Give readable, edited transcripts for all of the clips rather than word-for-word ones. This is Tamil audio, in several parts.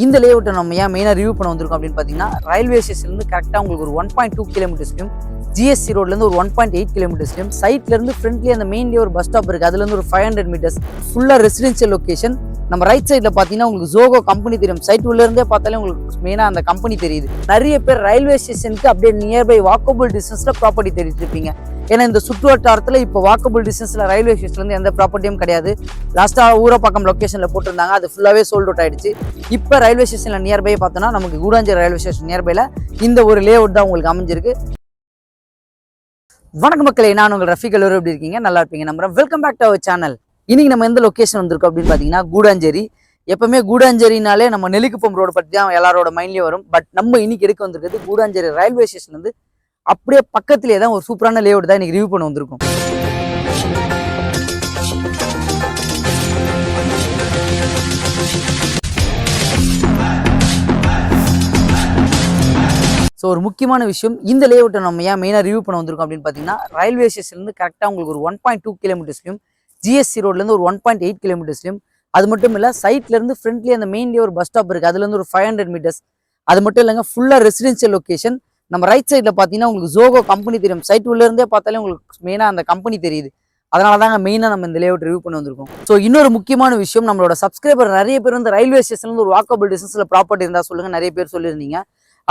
இந்த லேஅவுட்டை நம்ம ஏன் மெயினாக ரிவ்யூ பண்ண வந்திருக்கோம் அப்படின்னு பார்த்தீங்கன்னா, ரயில்வே ஸ்டேஷன்லேருந்து கரெக்டாக உங்களுக்கு ஒரு 1.2 கிலோமீட்டர்ஸ்லையும், ஜிஎஸ்சி ரோட்லேருந்து ஒரு 1.8 கிலோமீட்டர்ஸ்லையும், சைட்லேருந்து ஃப்ரண்ட்லேயே அந்த மெயின்லேயே ஒரு பஸ் ஸ்டாப் இருக்குது, அதுலேருந்து ஒரு 500 மீட்டர்ஸ் ஃபுல்லாக ரெசிடென்ஷியல் லொக்கேஷன். நம்ம ரைட் சைடில் பார்த்தீங்கன்னா உங்களுக்கு ஜோகோ கம்பெனி தெரியும். சைட் உள்ளேருந்தே பார்த்தாலே உங்களுக்கு மெயினாக அந்த கம்பெனி தெரியுது. நிறைய பேர் ரயில்வே ஸ்டேஷனுக்கு அப்படியே நியர்பை வாக்கபிள் டிஸ்டன்ஸில் ப்ராப்பர்ட்டி தேடிட்டு இருப்பீங்க. ஏன்னா இந்த சுற்று வட்டாரத்தில் இப்போ வாக்கபிள் டிஸ்டன்ஸில் ரயில்வே ஸ்டேஷன்லேருந்து எந்த ப்ராப்பர்ட்டியும் கிடையாது. லாஸ்ட்டாக ஊரப்பாக்கம் லொக்கேஷனில் போட்டிருந்தாங்க, அது ஃபுல்லாகவே சோல்ட் அவுட் ஆயிடுச்சு. இப்போ ரயில்வே ஸ்டேஷனில் நியர்பை பார்த்தோன்னா நமக்கு கூடாஞ்சேரி ரயில்வே ஸ்டேஷன் நியர்பையில் இந்த ஒரு லேஅவுட் தான் உங்களுக்கு அமைஞ்சிருக்கு. வணக்கம் மக்களே, நான் உங்கள் ரஃபீக் எல்லோரும் எப்படி இருக்கீங்க? நல்லா இருப்பீங்க நம்புறேன். Welcome back to our channel. இன்னைக்கு நம்ம எந்த லொக்கேஷன் வந்திருக்கோம் அப்படின்னு பார்த்தீங்கன்னா கூடாஞ்சேரி. எப்பவுமே கூடாஞ்சேரினாலே நம்ம நெல்லிக்குப்பம் ரோடு பற்றி தான் எல்லாரோட மைண்ட்லேயும் வரும். பட் நம்ம இன்னைக்கு எடுக்க வந்திருக்கிறது கூடாஞ்சேரி ரயில்வே ஸ்டேஷன் வந்து அப்படியே பக்கத்திலே தான் ஒரு சூப்பரான லேஅவுட் தான் இன்னைக்கு ரிவ்யூ பண்ண வந்திருக்கோம். ஸோ ஒரு முக்கியமான விஷயம், இந்த லேஅவுட்டை நம்ம ஏன் மெயினாக ரிவ்யூ பண்ண வந்திருக்கோம் அப்படின்னு பார்த்தீங்கன்னா, ரயில்வே ஸ்டேஷன்லேருந்து கரெக்டாக உங்களுக்கு ஒரு 1.2 கிலோமீட்டர்ஸ்லையும், ஜிஎஸ்சி ரோட்லேருந்து ஒரு 1.8 கிலோமீட்டர்ஸ்லையும், அது மட்டும் இல்லை சைட்லேருந்து ஃப்ரண்ட்லேயே அந்த மெயின்லேயே ஒரு பஸ் ஸ்டாப் இருக்குது, அதுலேருந்து ஒரு 500 மீட்டர்ஸ். அது மட்டும் இல்லைங்க, ஃபுல்லாக ரெசிடென்ஷியல் லொக்கேஷன். நம்ம ரைட் சைடில் பார்த்தீங்கன்னா உங்களுக்கு ஜோகோ கம்பெனி தெரியும். சைட் உள்ளேருந்தே பார்த்தாலே உங்களுக்கு மெயினாக அந்த கம்பெனி தெரியுது. அதனால தாங்க மெயினாக நம்ம இந்த லேஅவுட் ரிவ்யூ பண்ண வந்திருக்கோம். ஸோ இன்னொரு முக்கியமான விஷயம், நம்மளோட சப்ஸ்கிரைபர் நிறைய பேர் வந்து ரயில்வே ஸ்டேஷன்லேருந்து ஒரு வாக்கபிள் டிஸ்டன்ஸில் ப்ராப்பர்ட்டி இருந்தால் சொல்லுங்கள், நிறைய பேர் சொல்லியிருந்தீங்க.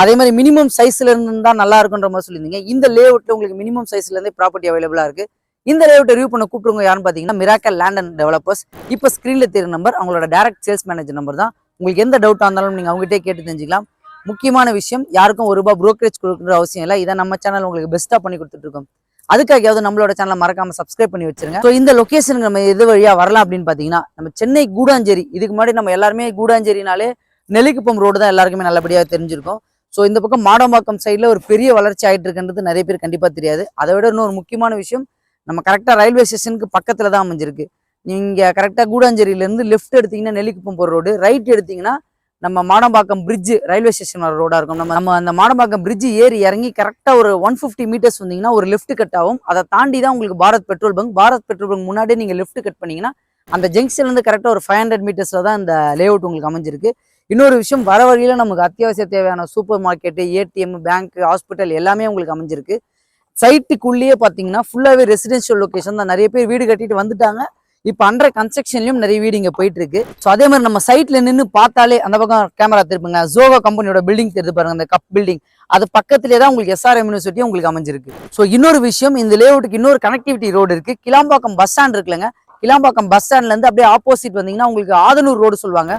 அதே மாதிரி மினிமம் சைஸ்ல இருந்து தான் நல்லா இருக்குன்ற மாதிரி சொல்லியிருந்தீங்க. இந்த லேஅவுட்ல உங்களுக்கு மினிமம் சைஸ்ல இருந்தே ப்ராப்பர்ட்டி அவைலபிளா இருக்கு. இந்த லேஅவுட் ரிவ்யூ பண்ண கூப்பிடுங்க யாருன்னு பார்த்தீங்கன்னா மிராக்கல் லேண்ட் அண்ட் டெவலப்பர்ஸ். இப்போ ஸ்க்ரீன்ல தெரியுற நம்பர் அவங்களோட டைரக்ட் சேல்ஸ் மேனேஜர் நம்பர் தான். உங்களுக்கு எந்த டவுட்டாக இருந்தாலும் நீங்கள் அவங்ககிட்டே கேட்டு தெரிஞ்சுக்கலாம். முக்கியமான விஷயம், யாருக்கும் ₹1 புரோக்கரேஜ் கொடுக்குற அவசியம் இல்லை. இதை நம்ம சேனல் உங்களுக்கு பெஸ்ட்டாக பண்ணி கொடுத்துட்டு இருக்கோம். அதுக்காகயாவது நம்மளோட சேனலை மறக்காம சப்ஸ்கிரைப் பண்ணி வச்சிருங்க. ஸோ இந்த லொக்கேஷனுக்கு நம்ம எது வழியா வரலாம் அப்படின்னு பார்த்தீங்கன்னா, நம்ம சென்னை கூடாஞ்சேரி, இதுக்கு முன்னாடி நம்ம எல்லாருமே கூடாஞ்சேரினாலே நெல்லிக்குப்பம் ரோடு தான் எல்லாருக்குமே நல்லபடியாக தெரிஞ்சிருக்கும். ஸோ இந்த பக்கம் மாடம்பாக்கம் சைடில் ஒரு பெரிய வளர்ச்சி ஆகிட்டு இருக்குன்றது நிறைய பேர் கண்டிப்பாக தெரியாது. அதை விட இன்னொரு முக்கியமான விஷயம், நம்ம கரெக்டாக ரயில்வே ஸ்டேஷனுக்கு பக்கத்தில் தான் அமைஞ்சிருக்கு. நீங்கள் கரெக்டாக கூடாஞ்சேரியிலேருந்து லெஃப்ட் எடுத்தீங்கன்னா நெல்லிக்குப்பம் போகிற ரோடு, ரைட் எடுத்தீங்கன்னா நம்ம மாடம்பாக்கம் பிரிட்ஜ் ரயில்வே ஸ்டேஷன் வர ரோடாக இருக்கும். நம்ம அந்த மாடம்பாக்கம் பிரிட்ஜ் ஏறி இறங்கி கரெக்டாக ஒரு 150 மீட்டர்ஸ் வந்தீங்கன்னா ஒரு லெஃப்ட் கட் ஆகும். அதை தாண்டி தான் உங்களுக்கு Bharat petrol bunk. Bharat petrol bunk முன்னாடியே நீங்கள் லெஃப்ட் கட் பண்ணீங்கன்னா அந்த ஜங்ஷன்லேருந்து கரெக்டாக ஒரு 500 மீட்டர்ஸில் தான் இந்த லேஅவுட் உங்களுக்கு அமைஞ்சிருக்கு. இன்னொரு விஷயம், வர வழியில் நமக்கு அத்தியாவசிய தேவையான super market, ATM, bank, hospital எல்லாமே உங்களுக்கு அமைஞ்சிருக்கு. சைட்டுக்குள்ளேயே பார்த்தீங்கன்னா ஃபுல்லாகவே ரெசிடென்ஷியல் லொக்கேஷன் தான். நிறைய பேர் வீடு கட்டிட்டு வந்துட்டாங்க. இப்போ அண்டர் கன்ஸ்ட்ரக்ஷன்லையும் நிறைய வீடு இங்கே போயிட்டு இருக்கு. ஸோ அதே மாதிரி நம்ம சைட்ல நின்று பார்த்தாலே அந்த பக்கம் கேமரா திருப்புங்க, ஜோகோ கம்பெனியோட பில்டிங் தெரிஞ்சு பாருங்க, அந்த கப் பில்டிங், அது பக்கத்திலே தான் உங்களுக்கு எஸ்ஆர்எம் யூனிவர்சிட்டி உங்களுக்கு அமைஞ்சிருக்கு. ஸோ இன்னொரு விஷயம், இந்த லேஅவுட்டுக்கு இன்னொரு கனெக்டிவிட்டி ரோடு இருக்கு. கிளாம்பாக்கம் பஸ் ஸ்டாண்ட் இருக்குல்லங்க, கிளாம்பாக்கம் பஸ் ஸ்டாண்ட்ல இருந்து அப்படியே ஆப்போசிட் வந்தீங்கன்னா உங்களுக்கு ஆதனூர் ரோடு சொல்லுவாங்க.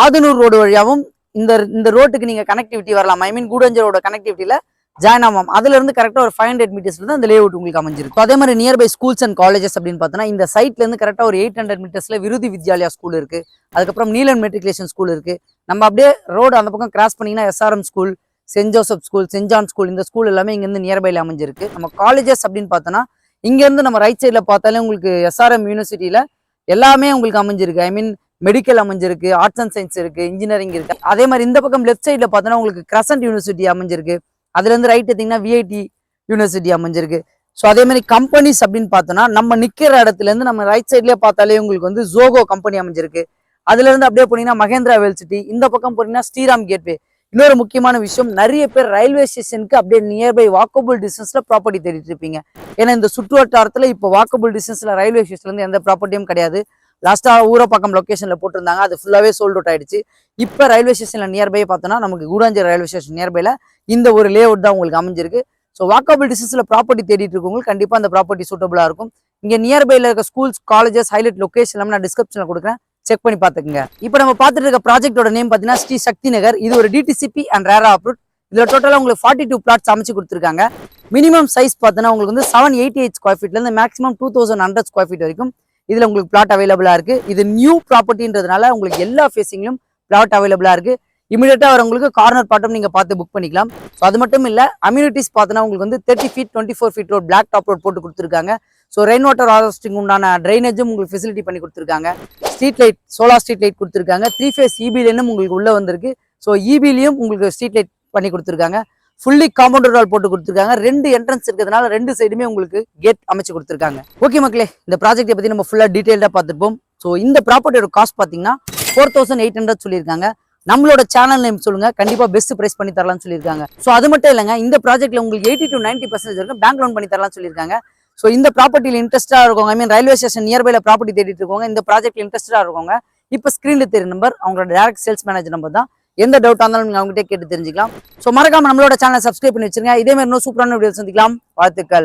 ஆதனூர் ரோடு வழியாகவும் இந்த ரோட்டுக்கு நீங்க கனெக்டிவிட்டி வரலாம். ஐ மீன் கூடாஞ்சேரியோட கனெக்டிவிட்டியில ஜாயின் ஆகும். அதுல இருந்து கரெக்டா ஒரு 500 மீட்டர்ஸ்ல தான் இந்த லேஅவுட் உங்களுக்கு அமைஞ்சிருக்கு. அதே மாதிரி நியர்பை ஸ்கூல்ஸ் அண்ட் காலேஜஸ் அப்படின்னு பார்த்தோன்னா, இந்த சைட்ல இருந்து கரெக்டா ஒரு 800 மீட்டர்ஸ்ல விருதி வித்யாலயா ஸ்கூல் இருக்கு. அதுக்கப்புறம் நீலன் மெட்ரிகுலேஷன் ஸ்கூல் இருக்கு. நம்ம அப்படியே ரோடு அந்த பக்கம் கிராஸ் பண்ணீங்கன்னா SRM school, saint Joseph school, saint John school, இந்த ஸ்கூல் எல்லாமே இங்க இருந்து நியர்பைல அமைஞ்சிருக்கு. நம்ம காலேஜஸ் அப்படின்னு பார்த்தோன்னா, இங்க இருந்து நம்ம ரைட் சைட்ல பார்த்தாலே உங்களுக்கு எஸ்ஆர்எம் யூனிவர்சிட்டியில எல்லாமே உங்களுக்கு அமைஞ்சிருக்கு. ஐ மீன் மெடிக்கல் அமைஞ்சிருக்கு, ஆர்ட்ஸ் அண்ட் சயின்ஸ் இருக்கு, இன்ஜினியரிங் இருக்கு. அதே மாதிரி இந்த பக்கம் லெஃப்ட் சைட்ல பார்த்தோன்னா உங்களுக்கு கிரசன்ட் யூனிவர்சிட்டி அமைஞ்சிருக்கு. அதுல இருந்து ரைட் எடுத்தீங்கன்னா விஐடி யூனிவர்சிட்டி அமைஞ்சிருக்கு. ஸோ அதே மாதிரி கம்பெனிஸ் அப்படின்னு பார்த்தோன்னா, நம்ம நிக்கிற இடத்துல இருந்து நம்ம ரைட் சைட்லயே பார்த்தாலே உங்களுக்கு வந்து ஜோகோ கம்பெனி அமைஞ்சிருக்கு. அதுல இருந்து அப்படியே போனீங்கன்னா மகேந்திரா வேல் சிட்டி, இந்த பக்கம் போனீங்கன்னா ஸ்ரீராம் கேட்வே. இன்னொரு முக்கியமான விஷயம், நிறைய பேர் ரயில்வே ஸ்டேஷனுக்கு அப்படியே நியர்பை வாக்கபிள் டிஸ்டன்ஸ்ல ப்ராப்பர்ட்டி தேடிட்டு இருப்பீங்க. ஏன்னா இந்த சுற்று வட்டாரத்துல இப்போ வாக்கபிள் டிஸ்டன்ஸ்ல ரயில்வே ஸ்டேஷன்ல இருந்து எந்த ப்ராப்பர்ட்டியும் கிடையாது. லாஸ்ட்டாக ஊரப்பாக்கம் லொக்கேஷனில் போட்டிருந்தாங்க, அது ஃபுல்லாகவே சோல்ட் அவுட் ஆயிடுச்சு. இப்போ ரயில்வே ஸ்டேஷனில் நியர்பை பார்த்தோன்னா நமக்கு கூடாஞ்சேரி ரயில்வே ஸ்டேஷன் நியர்பையில் இந்த ஒரு லேஅவுட் தான் உங்களுக்கு அமைஞ்சிருக்கு. ஸோ வாக்கபிள் டிஸ்டன்ஸில் ப்ராப்பர்ட்டி தேடிட்டு இருக்கவங்களுக்கு கண்டிப்பாக அந்த ப்ராப்பர்ட்டி சூட்டபுளாக இருக்கும். இங்கே நியர்பையில் இருக்க ஸ்கூல்ஸ், காலேஜஸ், ஹைலைட் லொக்கேஷன் எல்லாமே நான் டிஸ்கிரிப்ஷனில் கொடுக்குறேன், செக் பண்ணி பார்த்துக்குங்க. இப்போ நம்ம பார்த்துட்டு இருக்க ப்ராஜெக்டோட நேம் பார்த்தீங்கன்னா ஸ்ரீ சக்தி நகர். இது ஒரு டிடிசிபி அண்ட் ரேரா அப்ரூவ். இதில் டோட்டலாக உங்களுக்கு 42 பிளாட்ஸ் அமைச்சு கொடுத்துருக்காங்க. மினிமம் சைஸ் பார்த்தோன்னா உங்களுக்கு வந்து 788 ஸ்கொயர் ஃபீட்லேருந்து மேக்ஸிமம் 2100 ஸ்கொயர் ஃபீட் வரைக்கும் இதுல உங்களுக்கு பிளாட் அவைலபிளா இருக்கு. இது நியூ ப்ராப்பர்ட்டின்றதுனால உங்களுக்கு எல்லா ஃபேஸிங்லும் பிளாட் அவைலபிளா இருக்கு. இமீடியட்டா வரவங்களுக்கு கார்னர் பாட்டம் நீங்க பார்த்து புக் பண்ணிக்கலாம். ஸோ அது மட்டும் இல்ல, அம்யூனிட்டிஸ் பார்த்தோன்னா உங்களுக்கு வந்து 30 feet 24 feet road, black top road போட்டு கொடுத்துருக்காங்க. ஸோ ரெயின் வாட்டர் ஹார்வெஸ்டிங் உண்டான ட்ரைனேஜும் உங்களுக்கு ஃபெசிலிட்டி பண்ணி கொடுத்துருக்காங்க. Street light, solar street light கொடுத்துருக்காங்க. 3 ஃபேஸ் இபிலையும் உங்களுக்கு உள்ள வந்திருக்கு. ஸோ இபிலையும் உங்களுக்கு ஸ்ட்ரீட் லைட் பண்ணி கொடுத்துருக்காங்க. ஃபுல்லி காம்பவுண்டர் வால் போட்டு கொடுத்துருக்காங்க. 2 என்ட்ரன்ஸ் இருக்கிறதுனால 2 சைடுமே உங்களுக்கு கேட் அமைச்சு கொடுத்துருக்காங்க. ஓகே மக்களே, இந்த ப்ராஜெக்ட்டை பத்தி நம்ம ஃபுல்லா டீடைல்டா பார்த்துப்போம். ஸோ இந்த ப்ராப்பர்ட்டியோட காஸ்ட் பார்த்தீங்கன்னா 4800 சொல்லியிருக்காங்க. நம்மளோட சேனல் நேம் சொல்லுங்க, கண்டிப்பா பெஸ்ட் பிரைஸ் பண்ணி தரலாம்னு சொல்லியிருக்காங்க. ஸோ அது மட்டும் இல்லைங்க, இந்த ப்ராஜெக்ட்ல உங்களுக்கு 80 to 90% வரைக்கும் பேங்க் லோன் பண்ணி தரலாம்னு சொல்லியிருக்காங்க. ஸோ இந்த ப்ராப்பர்ட்டியில் இன்ட்ரெஸ்டா இருக்கவங்க, ஐ மீன் ரயில்வே ஸ்டேஷன் நியர்பைல ப்ராப்பர்ட்டி தேடிட்டு இருக்கவங்க, இந்த ப்ராஜெக்ட்ல இன்ட்ரெஸ்டா இருக்கவங்க, இப்போ ஸ்கிரீன்ல தெரியும் நம்பர் அவங்களோட டைரக்ட் சேல்ஸ் மேனேஜர் நம்பர் தான். எந்த டவுட்டா இருந்தாலும் நீங்க அவங்ககிட்ட கேட்டு தெரிஞ்சுக்கலாம். ஸோ மறக்காம நம்மளோட சேனலை சப்ஸ்கிரைப் பண்ணி வச்சிருங்க. இதே மாதிரி இன்னும் சூப்பரான வீடியோ சந்திக்கலாம். வாழ்த்துக்கள்.